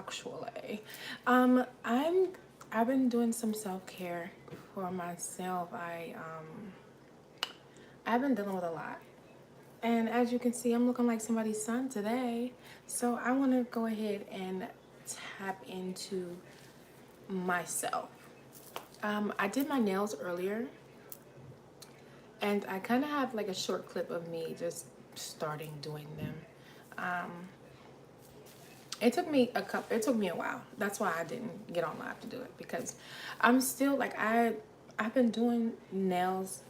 actually. I've been doing some self-care for myself. I've been dealing with a lot. And as you can see, I'm looking like somebody's son today. So I want to go ahead and tap into myself. I did my nails earlier, and I kind of have like a short clip of me just starting doing them. It took me a while. That's why I didn't get on live to do it, because I'm still like I've been doing nails.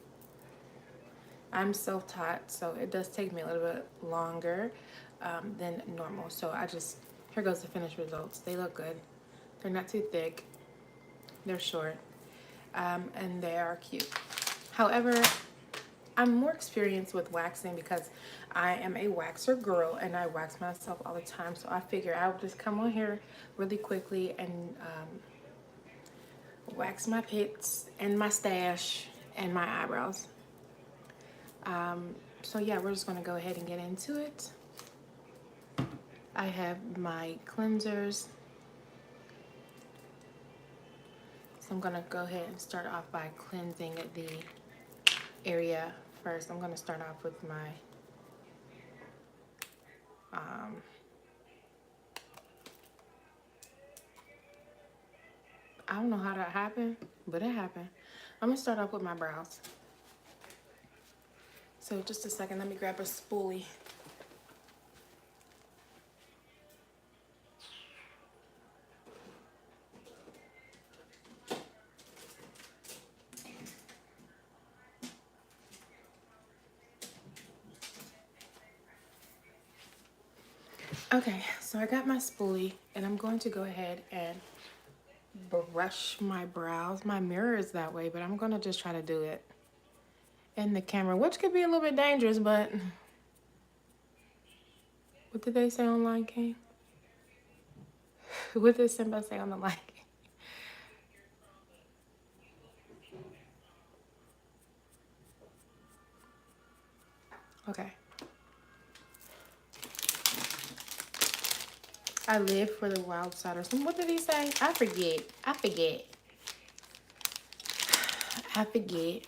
I'm self-taught, so it does take me a little bit longer than normal. So here goes the finished results. They look good. They're not too thick. They're short, and they are cute. However, I'm more experienced with waxing because I am a waxer girl and I wax myself all the time. So I figure I would just come on here really quickly and wax my pits and my stash and my eyebrows. So yeah, we're just gonna go ahead and get into it. I have my cleansers. So I'm gonna go ahead and start off by cleansing the area first. I'm gonna start off with my I don't know how that happened, but it happened. I'm gonna start off with my brows. So just a second, let me grab a spoolie. Okay, so I got my spoolie and I'm going to go ahead and brush my brows. My mirror is that way, but I'm gonna just try to do it in the camera, which could be a little bit dangerous, but what did they say online, King? What did Simba say on the line? Okay. I live for the wild side or something. What did he say? I forget. I forget. I forget.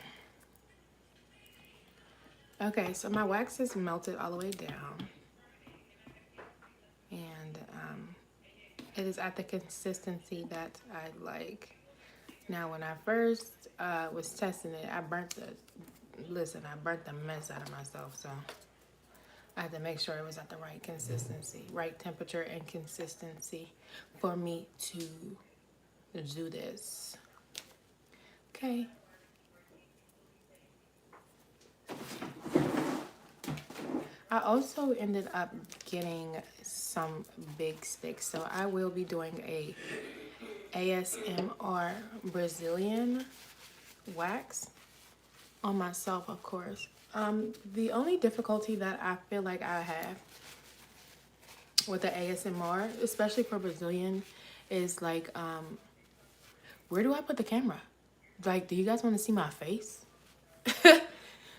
Okay, so my wax is melted all the way down. And it is at the consistency that I like. Now, when I first was testing it, I burnt the mess out of myself. So I had to make sure it was at the right consistency, right temperature and consistency for me to do this. Okay. I also ended up getting some big sticks. So I will be doing a ASMR Brazilian wax on myself, of course. The only difficulty that I feel like I have with the ASMR, especially for Brazilian, is like, where do I put the camera? Like, do you guys want to see my face? Do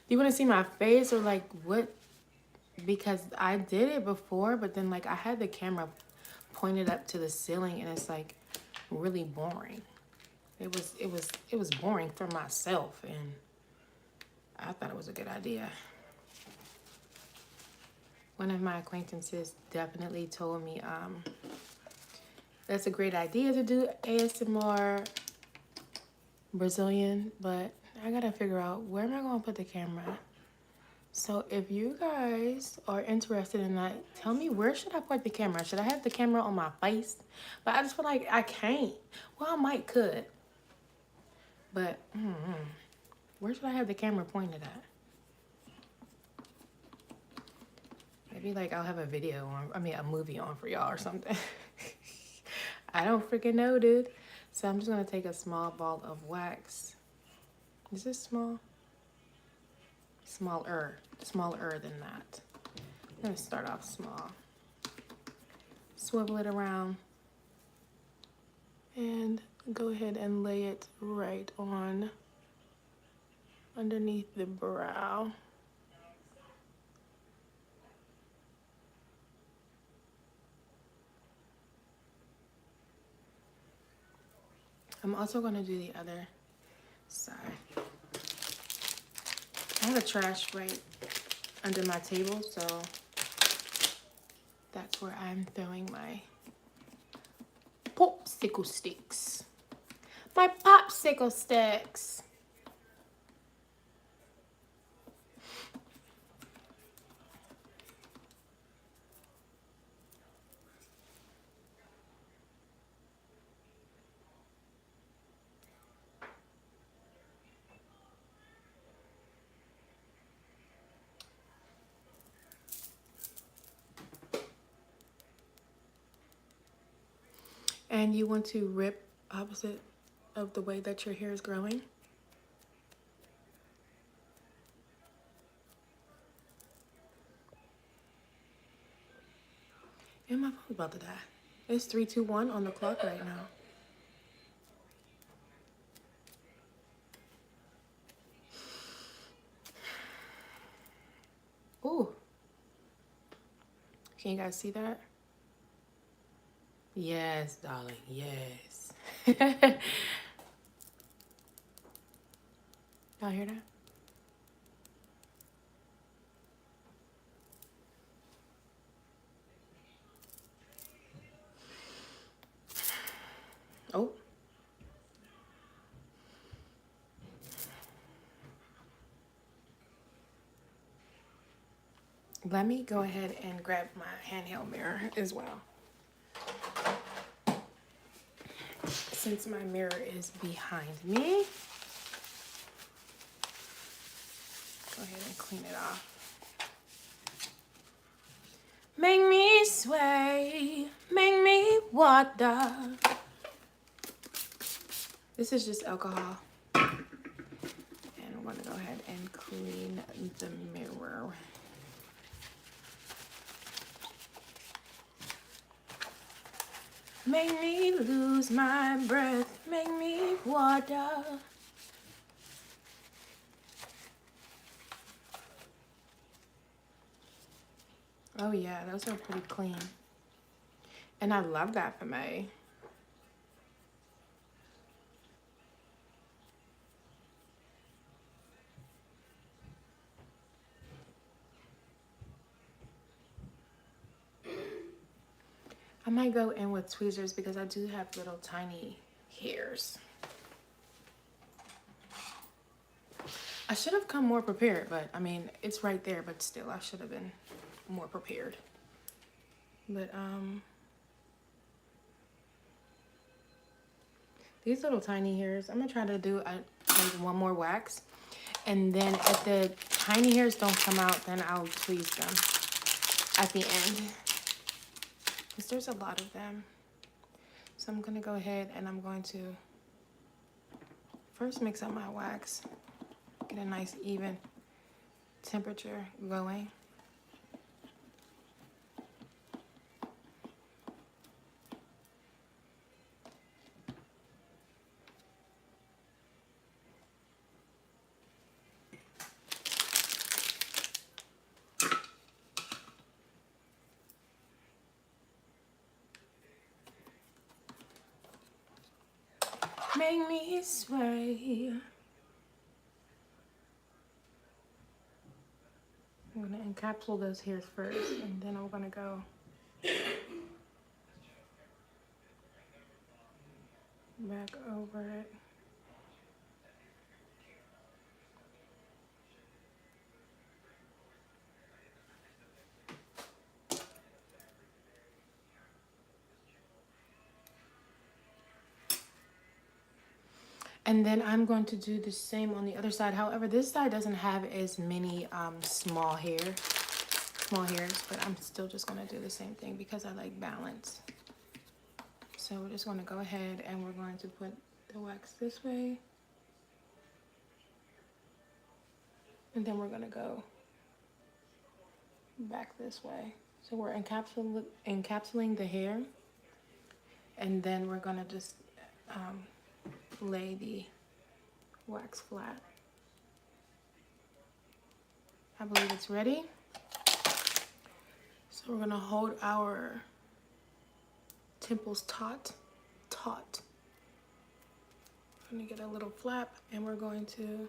you want to see my face, or like what? Because I did it before, but then like I had the camera pointed up to the ceiling and it's like really boring. It was boring for myself, and I thought it was a good idea. One of my acquaintances definitely told me that's a great idea to do ASMR Brazilian, but I gotta figure out where am I gonna put the camera. So if you guys are interested in that, tell me, where should I put the camera? Should I have the camera on my face? But I just feel like I can't. Well, I might could. But where should I have the camera pointed at? Maybe like I'll have a video on, a movie on for y'all or something. I don't freaking know, dude. So I'm just gonna take a small ball of wax. Is this small? Smaller than that. I'm gonna start off small. Swivel it around and go ahead and lay it right on underneath the brow. I'm also going to do the other side. I have a trash right under my table, so that's where I'm throwing my popsicle sticks. My popsicle sticks. And you want to rip opposite of the way that your hair is growing. And my phone's about to die. It's 3, 2, 1 on the clock right now. Ooh. Can you guys see that? Yes, darling, yes. Y'all hear that? Oh. Let me go ahead and grab my handheld mirror as well. Since my mirror is behind me, go ahead and clean it off. Make me sway, make me water. This is just alcohol. And I'm gonna go ahead and clean the mirror. Make me lose my breath, make me water. Oh yeah, those are pretty clean. And I love that for me. I might go in with tweezers because I do have little tiny hairs. I should have come more prepared, but I mean, it's right there, but still, I should have been more prepared. But, these little tiny hairs, I'm gonna try to do like one more wax. And then if the tiny hairs don't come out, then I'll tweeze them at the end. Because there's a lot of them. So I'm gonna go ahead and I'm going to first mix up my wax. Get a nice even temperature going. Make me sway. I'm gonna encapsulate those hairs first, and then I'm gonna go back over it. And then I'm going to do the same on the other side. However, this side doesn't have as many small hairs, but I'm still just gonna do the same thing because I like balance. So we're just gonna go ahead and we're going to put the wax this way. And then we're gonna go back this way. So we're encapsulating the hair. And then we're gonna just lay the wax flat. I believe it's ready. So we're gonna hold our temples taut. I'm gonna get a little flap and we're going to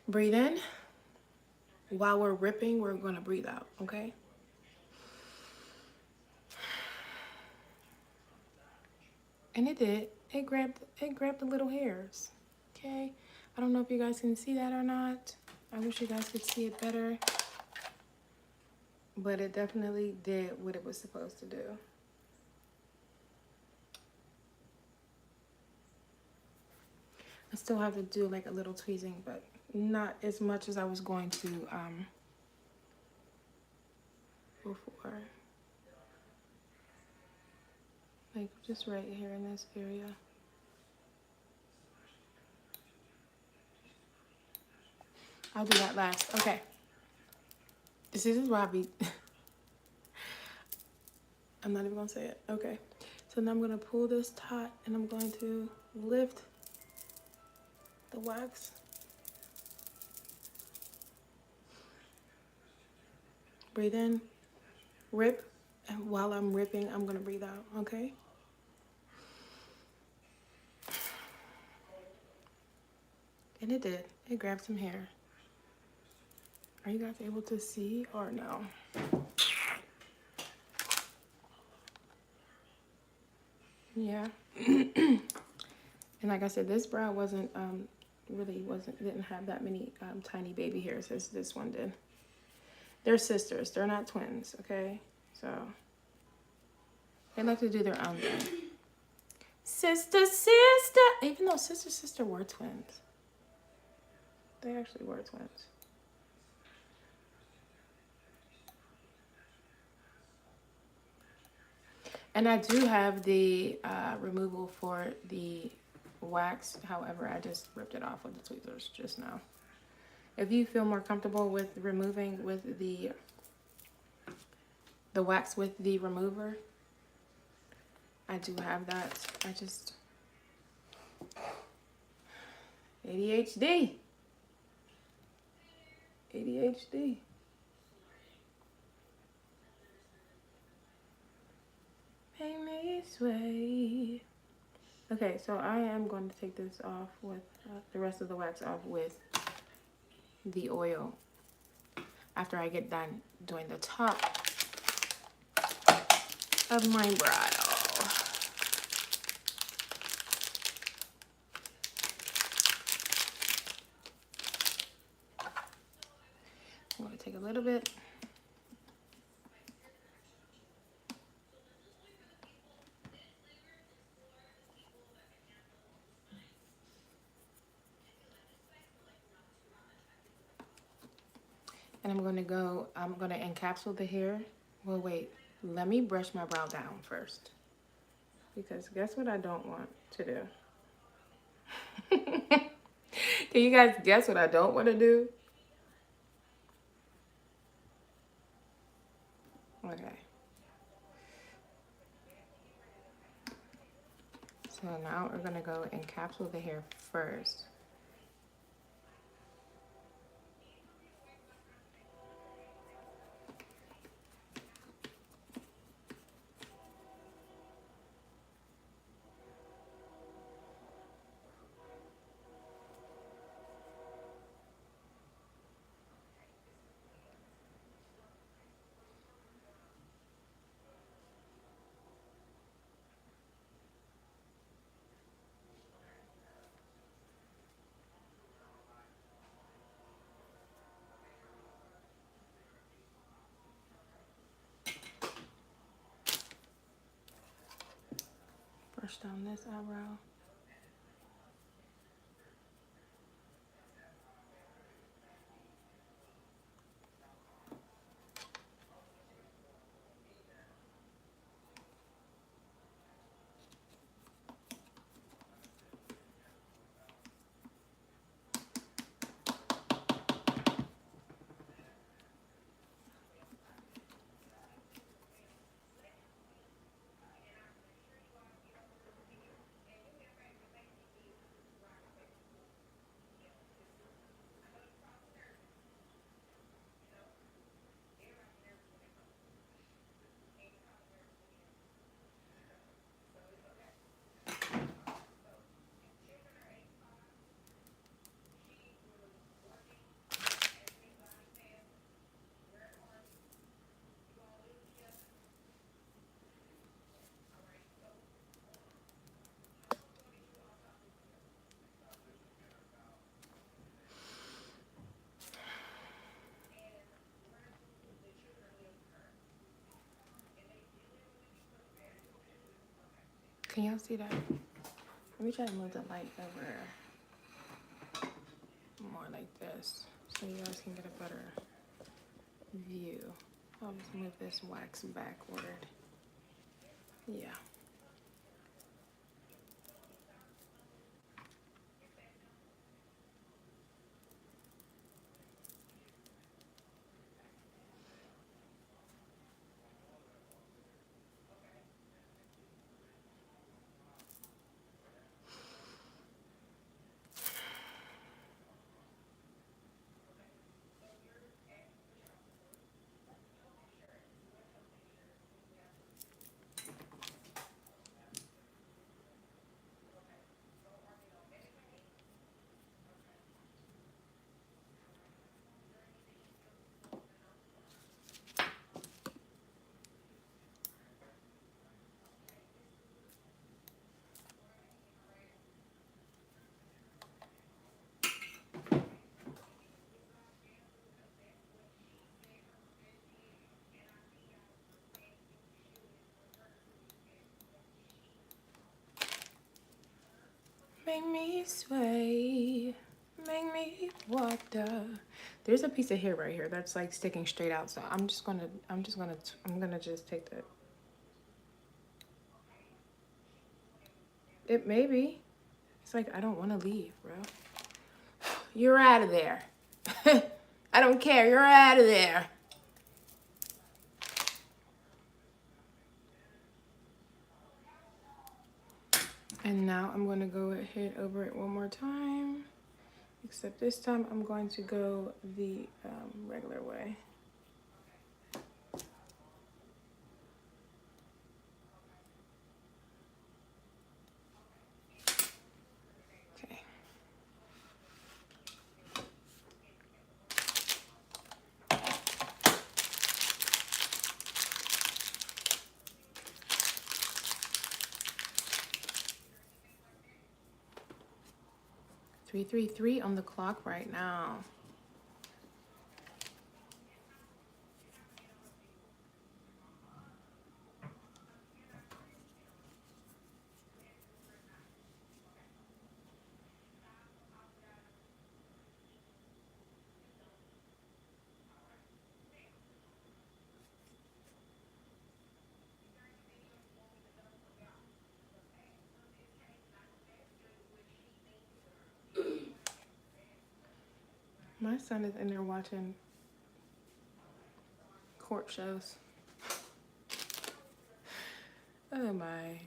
breathe in. While we're ripping, we're gonna breathe out, okay? And it did. It grabbed the little hairs. Okay. I don't know if you guys can see that or not. I wish you guys could see it better. But it definitely did what it was supposed to do. I still have to do like a little tweezing, but not as much as I was going to before. Like just right here in this area. I'll do that last. Okay. This is why I be I'm not even gonna say it. Okay. So now I'm gonna pull this taut and I'm going to lift the wax. Breathe in, rip, and while I'm ripping, I'm gonna breathe out, okay? And it did. It grabbed some hair. Are you guys able to see or no? Yeah. And like I said, this brow wasn't didn't have that many tiny baby hairs as this one did. They're sisters. They're not twins, okay? So they like to do their own thing. Sister, sister. Even though sister were twins. They actually were twins. And I do have the removal for the wax. However, I just ripped it off with the tweezers just now. If you feel more comfortable with removing with the wax with the remover, I do have that. I just ADHD. Make me sway. Okay, so I am going to take this off with the rest of the wax off with the oil after I get done doing the top of my brow. I'm going to take a little bit. And I'm going to encapsulate the hair. Well, wait, let me brush my brow down first. Because guess what I don't want to do? Can you guys guess what I don't want to do? Okay. So now we're going to go encapsulate the hair first. Brush down this eyebrow. Can y'all see that? Let me try to move the light over more like this so you guys can get a better view. I'll just move this wax backward. Yeah. Make me sway, make me water. There's a piece of hair right here that's like sticking straight out, so I'm gonna just take that. It may be. It's like I don't want to leave, bro. You're out of there. I don't care. You're out of there. And now I'm going to go ahead over it one more time. Except this time I'm going to go the regular way. Okay. .333 on the clock right now. My son is in there watching court shows. Oh my.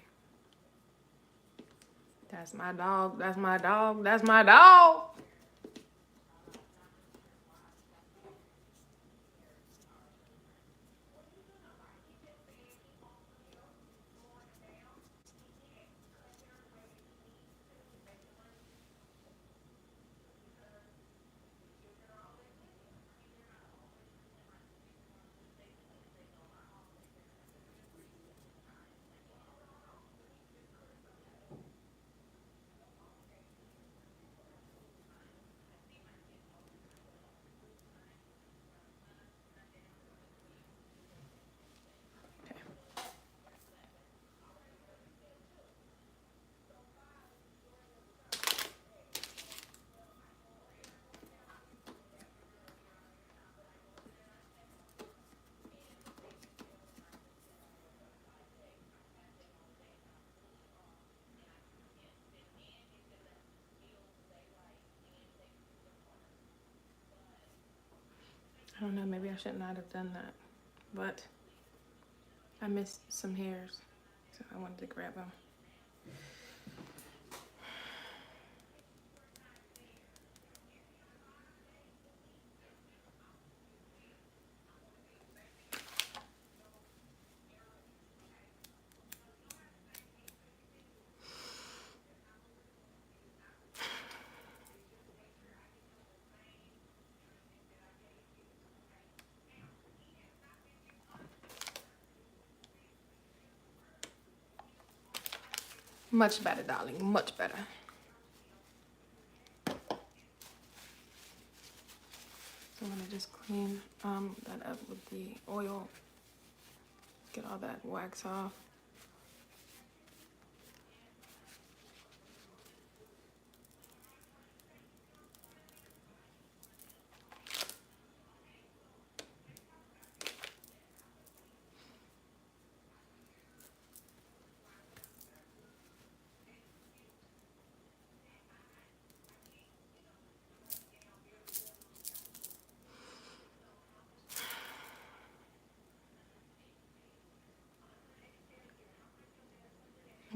That's my dog. That's my dog. That's my dog. I don't know, maybe I should not have done that, but I missed some hairs, so I wanted to grab them. Much better, darling, much better. So I'm gonna just clean that up with the oil, get all that wax off.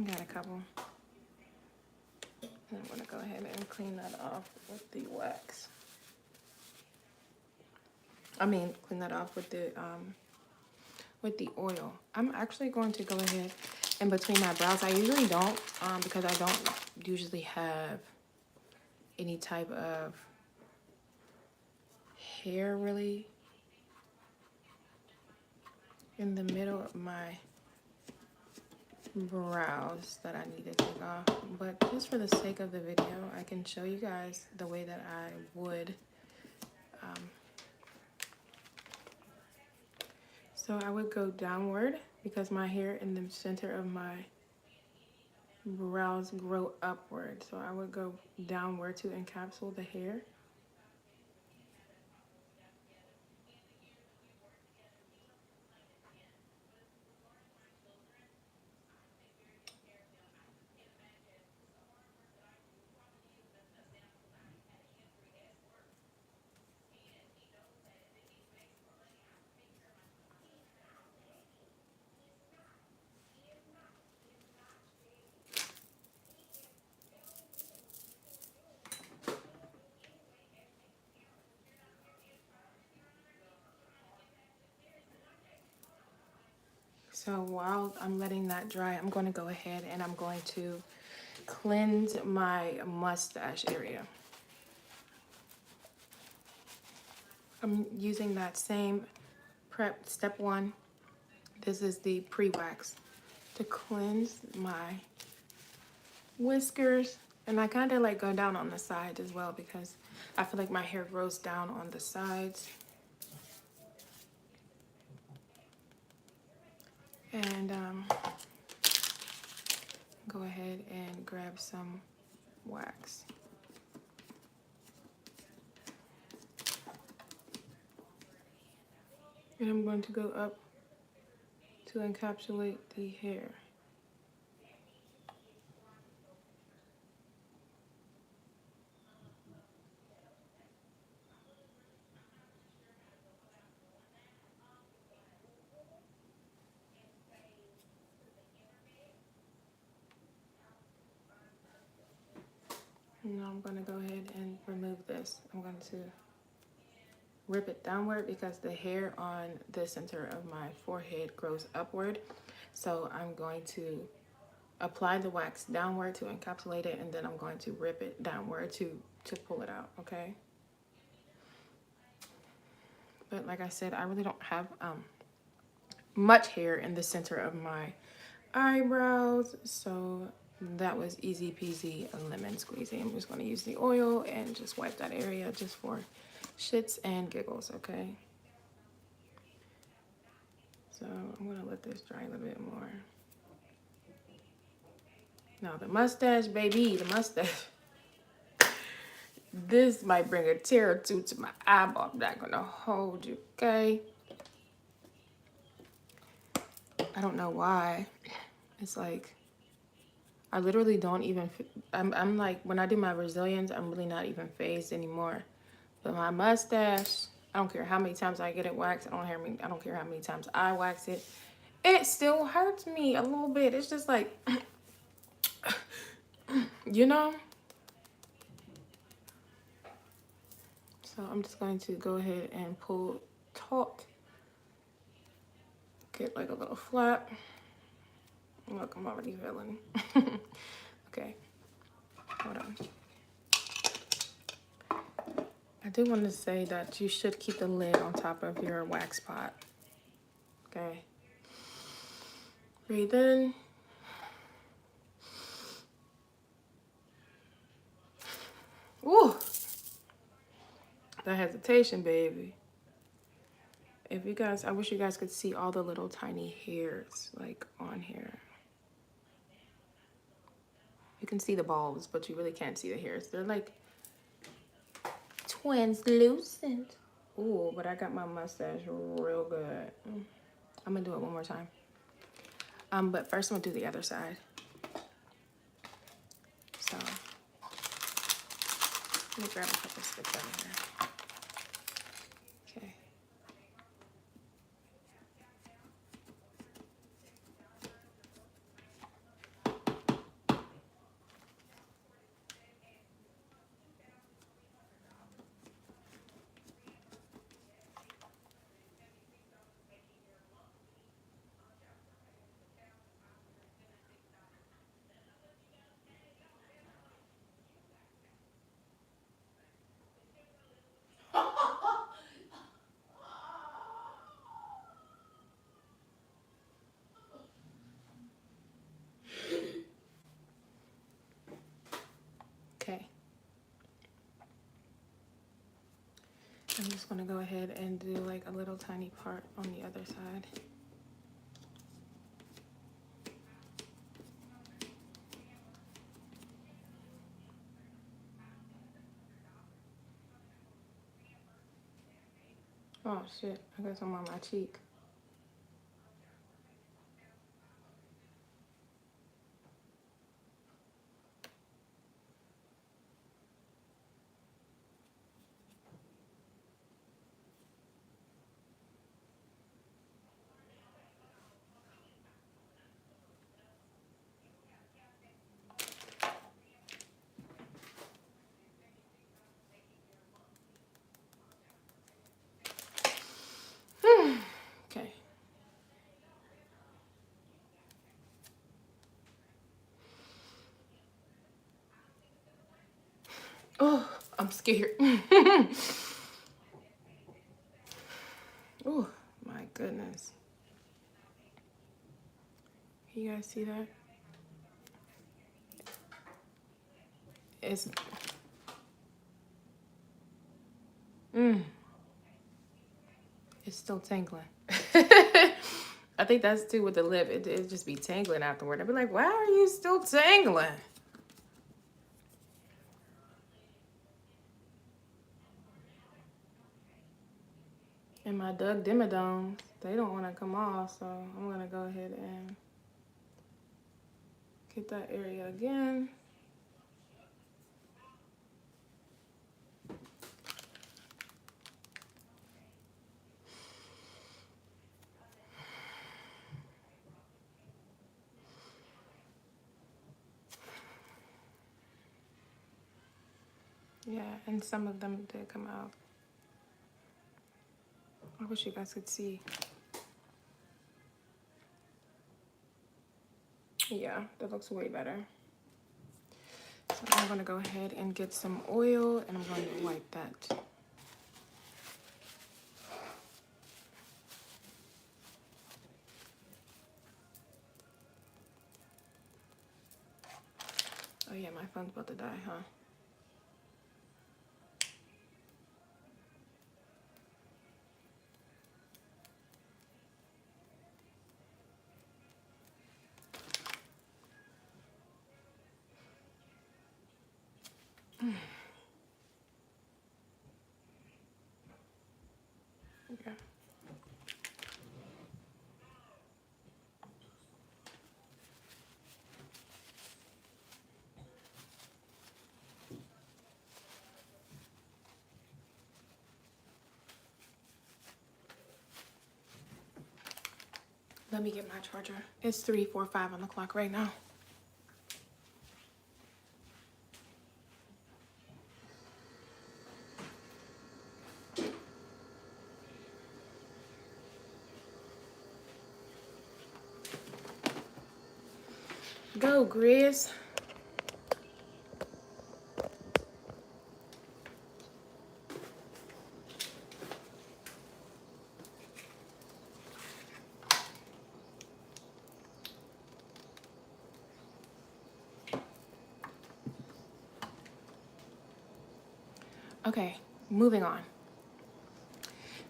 got a couple. And I'm gonna go ahead and clean that off with the wax. I mean, clean that off with the oil. I'm actually going to go ahead in between my brows. I usually don't, because I don't usually have any type of hair really in the middle of my brows that I need to take off. But just for the sake of the video, I can show you guys the way that I would. So I would go downward because my hair in the center of my brows grow upward. So I would go downward to encapsulate the hair. So while I'm letting that dry, I'm going to go ahead and I'm going to cleanse my mustache area. I'm using that same prep, step 1. This is the pre-wax to cleanse my whiskers. And I kind of like go down on the sides as well because I feel like my hair grows down on the sides. And go ahead and grab some wax. And I'm going to go up to encapsulate the hair. Now I'm going to go ahead and remove this. I'm going to rip it downward because the hair on the center of my forehead grows upward. So I'm going to apply the wax downward to encapsulate it, and then I'm going to rip it downward to pull it out, okay? But like I said, I really don't have much hair in the center of my eyebrows, so that was easy peasy lemon squeezy. I'm just going to use the oil and just wipe that area just for shits and giggles, okay? So I'm going to let this dry a little bit more. Now the mustache, baby, the mustache. This might bring a tear or two to my eyeball. I'm not going to hold you, okay? I don't know why. It's like, I literally don't even, I'm like, when I do my Brazilians, I'm really not even phased anymore. But my mustache, I don't care how many times I get it waxed. I don't care how many times I wax it. It still hurts me a little bit. It's just like, you know? So I'm just going to go ahead and pull taut. Get like a little flap. Look, I'm already feeling. Okay, hold on. I do want to say that you should keep the lid on top of your wax pot. Okay. Breathe in. Ooh. The hesitation, baby. If you guys, I wish you guys could see all the little tiny hairs like on here. You can see the balls, but you really can't see the hairs. They're like translucent. Ooh, but I got my mustache real good. I'm gonna do it one more time. But first I'm gonna do the other side. So let me grab a couple sticks out of here. Okay. just gonna go ahead and do like a little tiny part on the other side. Oh shit, I got some on my cheek. Okay. Oh, I'm scared. Oh, my goodness. You guys see that? It's it's still tingling. I think that's too with the lip. It just be tingling afterward. I'd be like, why are you still tingling? And my Doug Dimmadomes, they don't want to come off, so I'm going to go ahead and get that area again. Yeah, and some of them did come out. I wish you guys could see. Yeah, that looks way better. So I'm going to go ahead and get some oil, and I'm going to wipe that. Oh yeah, my phone's about to die, huh? Okay. Let me get my charger. It's 3:45 on the clock right now. Go, Grizz. Okay, moving on.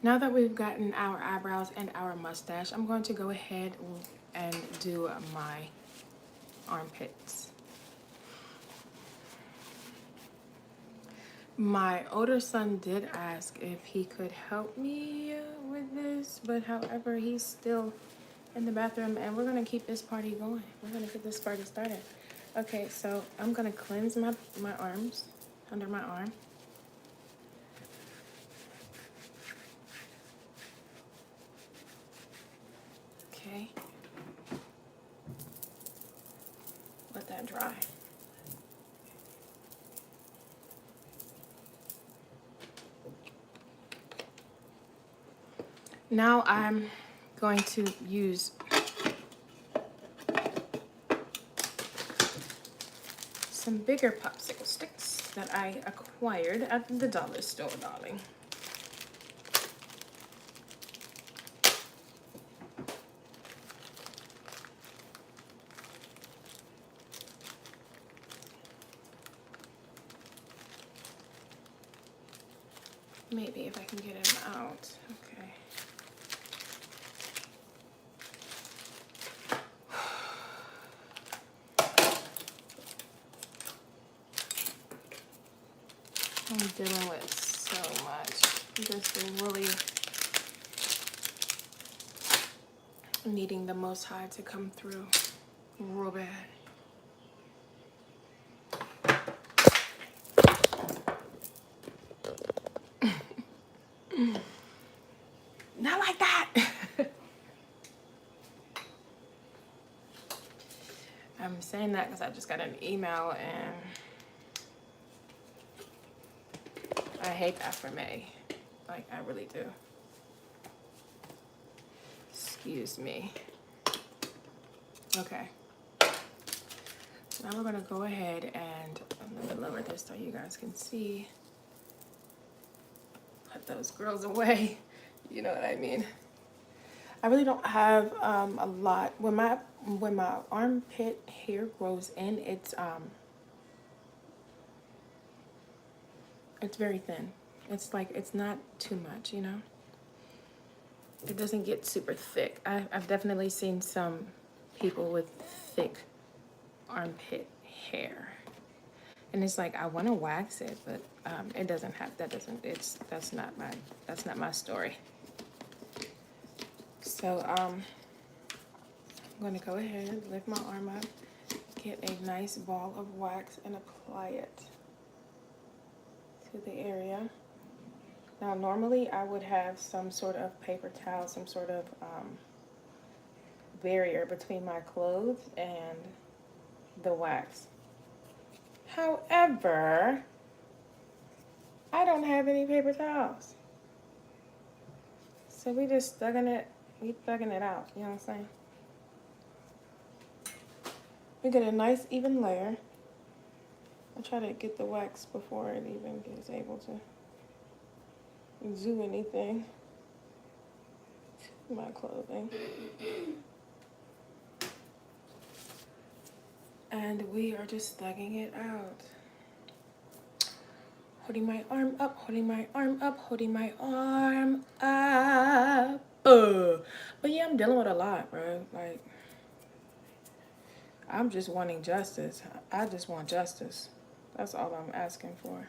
Now that we've gotten our eyebrows and our mustache, I'm going to go ahead and do my armpits. My older son did ask if he could help me with this, but however, he's still in the bathroom, and we're gonna keep this party going. We're gonna get this party started. Okay, so I'm gonna cleanse my arms, under my arm. Okay. Let that dry. Now I'm going to use some bigger popsicle sticks that I acquired at the dollar store, darling. Maybe if I can get him out. Okay. I'm dealing with so much. Just really needing the Most High to come through real bad. Not like that. I'm saying that because I just got an email and I hate that for May. Like, I really do. Excuse me. Okay. So now we're going to go ahead and let me lower this so you guys can see. Put those girls away. You know what I mean. I really don't have a lot. When my armpit hair grows in, it's very thin. It's like, it's not too much, you know. It doesn't get super thick. I've definitely seen some people with thick armpit hair, and it's like I want to wax it, but it doesn't have that. Doesn't that's not my story. So I'm going to go ahead, lift my arm up, get a nice ball of wax, and apply it to the area. Now, normally I would have some sort of paper towel, some sort of barrier between my clothes and the wax. However, I don't have any paper towels. So we thugging it out, you know what I'm saying? We get a nice even layer. I try to get the wax before it even is able to do anything to my clothing. And we are just thugging it out. Holding my arm up, holding my arm up, holding my arm up. But yeah, I'm dealing with a lot, bro. Like, I'm just wanting justice. I just want justice. That's all I'm asking for.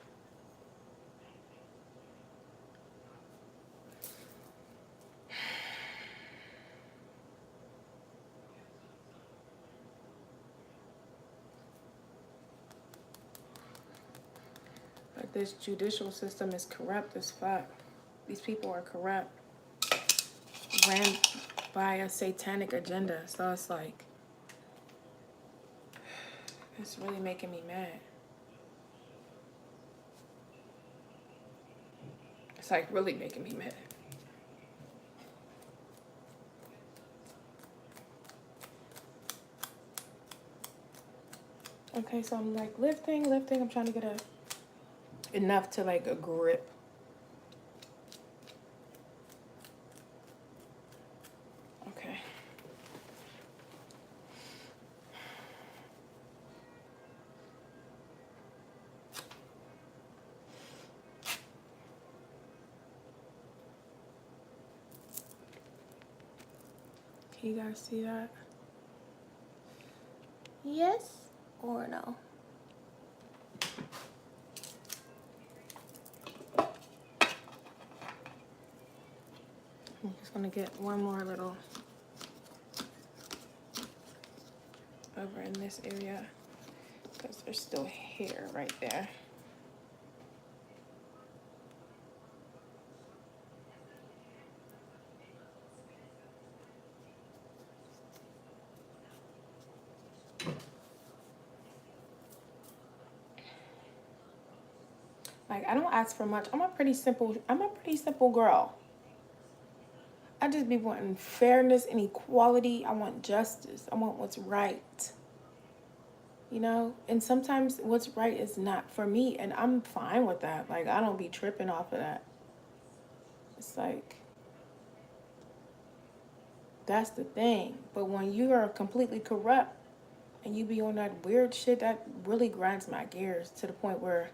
Like, this judicial system is corrupt as fuck. These people are corrupt. Ran by a satanic agenda. So it's like, it's really making me mad. It's like really making me mad. Okay, so I'm like lifting. I'm trying to get enough to like a grip. Okay. Can you guys see that? Yes or no? I'm just gonna get one more little over in this area because there's still hair right there. Like, I don't ask for much. I'm a pretty simple girl. I just be wanting fairness and equality. I want justice. I want what's right. You know? And sometimes what's right is not for me, and I'm fine with that. Like, I don't be tripping off of that. It's like, that's the thing. But when you are completely corrupt and you be on that weird shit, that really grinds my gears to the point where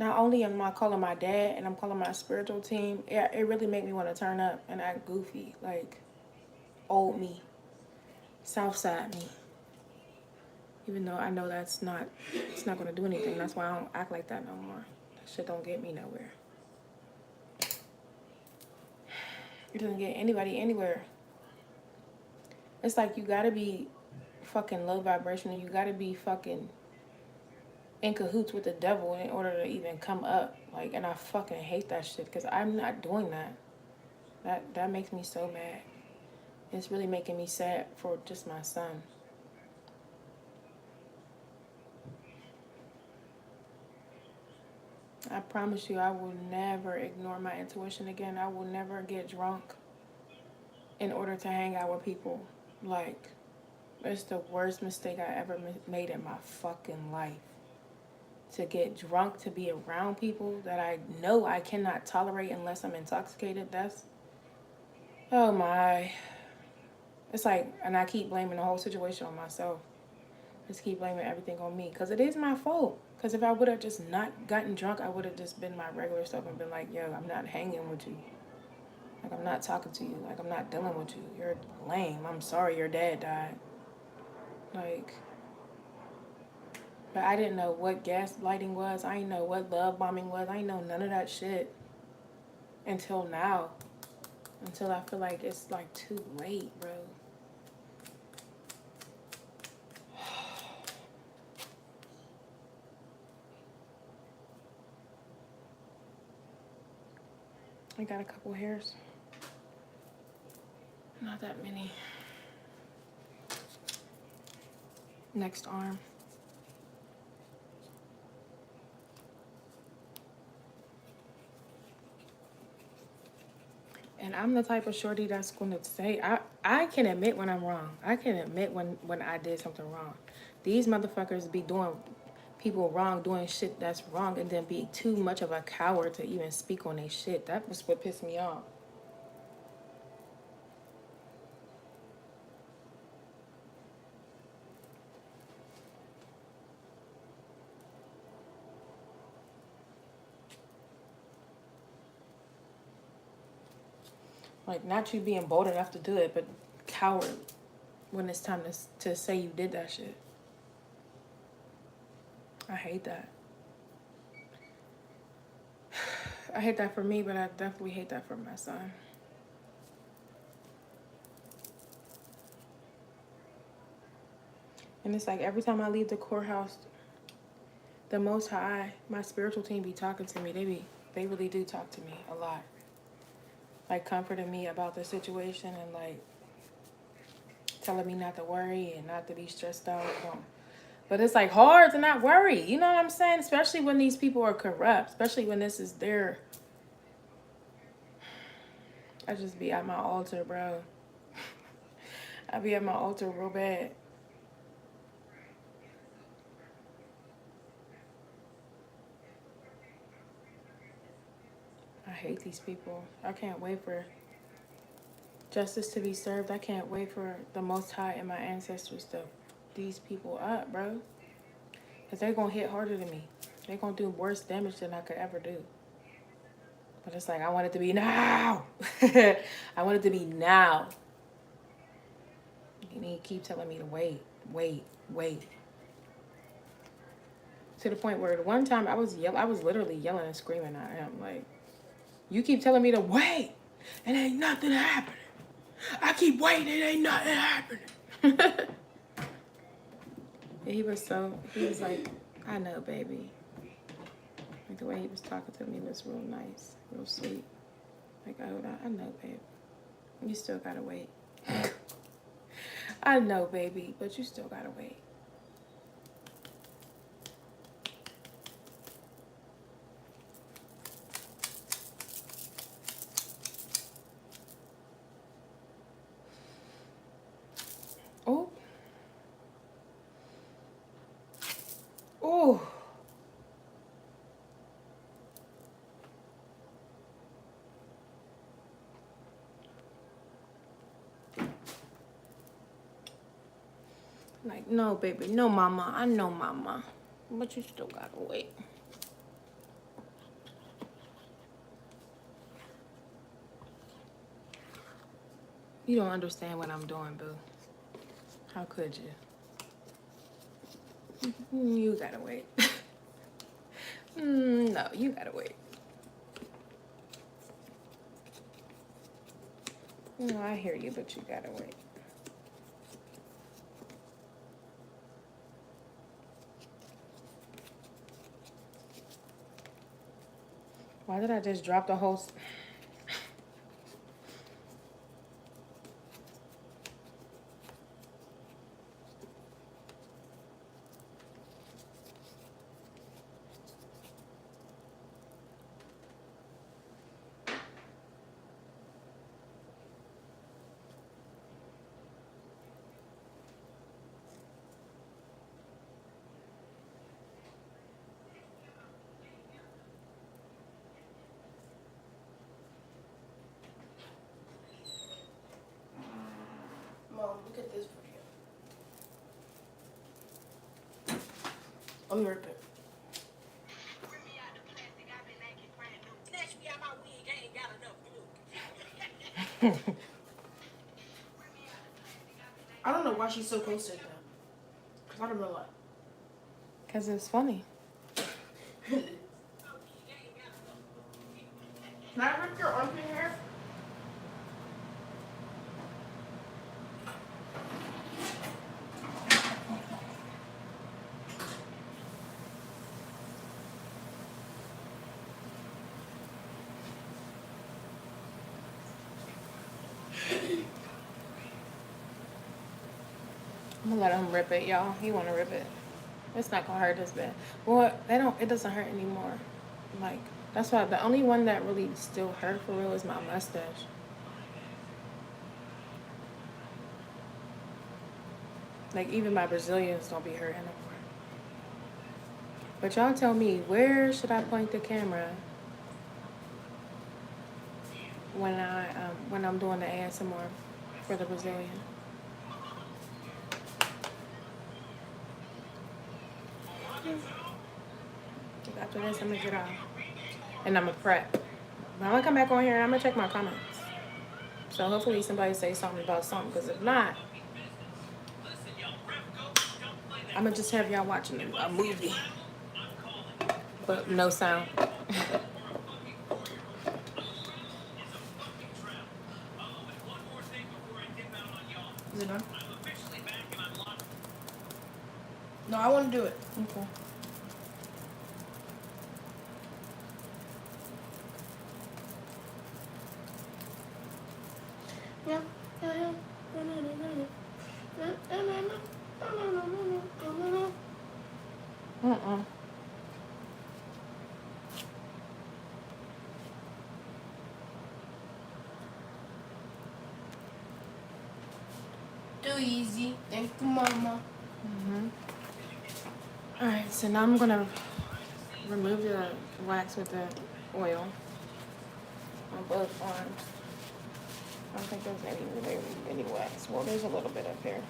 Not only am I calling my dad and I'm calling my spiritual team, it really made me want to turn up and act goofy, like old me, Southside me. Even though I know it's not going to do anything. That's why I don't act like that no more. That shit don't get me nowhere. It doesn't get anybody anywhere. It's like you gotta be fucking low vibrational. You gotta be fucking in cahoots with the devil in order to even come up. Like, and I fucking hate that shit because I'm not doing that. That makes me so mad. It's really making me sad for just my son. I promise you, I will never ignore my intuition again. I will never get drunk in order to hang out with people. Like, it's the worst mistake I ever made in my fucking life. To get drunk, to be around people that I know I cannot tolerate unless I'm intoxicated. That's, oh my. It's like, and I keep blaming the whole situation on myself. Just keep blaming everything on me. Because it is my fault. Because if I would have just not gotten drunk, I would have just been my regular self and been like, yo, I'm not hanging with you. Like, I'm not talking to you. Like, I'm not dealing with you. You're lame. I'm sorry your dad died. Like, but I didn't know what gaslighting was. I didn't know what love bombing was. I didn't know none of that shit until now. Until I feel like it's like too late, bro. I got a couple hairs. Not that many. Next arm. And I'm the type of shorty that's going to say, I can admit when I'm wrong. I can admit when I did something wrong. These motherfuckers be doing people wrong, doing shit that's wrong, and then be too much of a coward to even speak on their shit. That was what pissed me off. Like, not you being bold enough to do it, but coward when it's time to say you did that shit. I hate that. I hate that for me, but I definitely hate that for my son. And it's like every time I leave the courthouse, the Most High, my spiritual team be talking to me. They really do talk to me a lot. Like comforting me about the situation and like telling me not to worry and not to be stressed out. But it's like hard to not worry. You know what I'm saying? Especially when these people are corrupt. Especially when this is their... I just be at my altar, bro. I be at my altar real bad. I hate these people. I can't wait for justice to be served. I can't wait for the Most High and my ancestors to these people up, bro. Because they're going to hit harder than me. They're going to do worse damage than I could ever do. But it's like, I want it to be now. I want it to be now. And he keep telling me to wait. To the point where the one time I was literally yelling and screaming at him. Like, you keep telling me to wait. And ain't nothing happening. I keep waiting. It ain't nothing happening. He was like, I know, baby. Like the way he was talking to me was real nice, real sweet. Like, oh, I know, babe. You still gotta wait. I know, baby, but you still gotta wait. Oh. Oh. Like, no, baby, no, mama. I know, mama. But you still gotta wait. You don't understand what I'm doing, boo. How could you? You gotta wait. No, you gotta wait. No, I hear you, but you gotta wait. Why did I just drop the whole... Mom, look at this for you. Let me rip it. I don't know why she's so close to them. Because I don't know why. Because it's funny. Can I rip your armpit hair? I'm gonna let him rip it, y'all. He wanna rip it. It's not gonna hurt as bad. Well, it doesn't hurt anymore. Like, that's why the only one that really still hurt for real is my mustache. Like, even my Brazilians don't be hurting anymore. But y'all tell me, where should I point the camera when I'm doing the ASMR for the Brazilian? After this, I'm gonna get off and I'm gonna prep. But I'm gonna come back on here and I'm gonna check my comments. So hopefully somebody say something about something, because if not, I'm gonna just have y'all watching a movie, but no sound. Is it done? No, I want to do it. Okay. Yeah. Too easy. Thank you, Mama. Alright, so now I'm gonna remove the wax with the oil on both arms. I don't think there's any wax. Well, there's a little bit up here.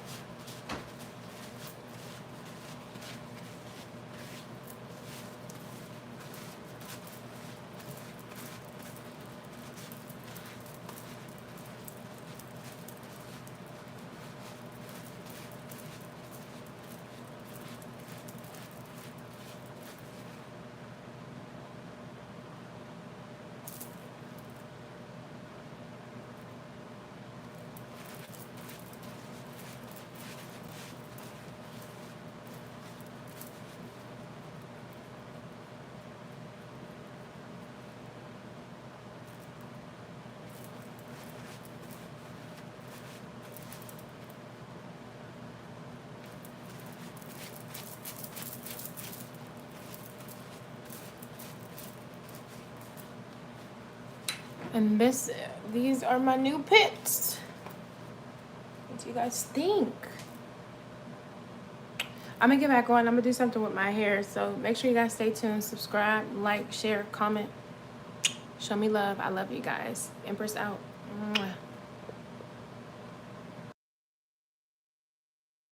And these are my new pits. What do you guys think? I'm gonna get back on. I'm gonna do something with my hair. So make sure you guys stay tuned, subscribe, like, share, comment. Show me love. I love you guys. Empress out. Mwah.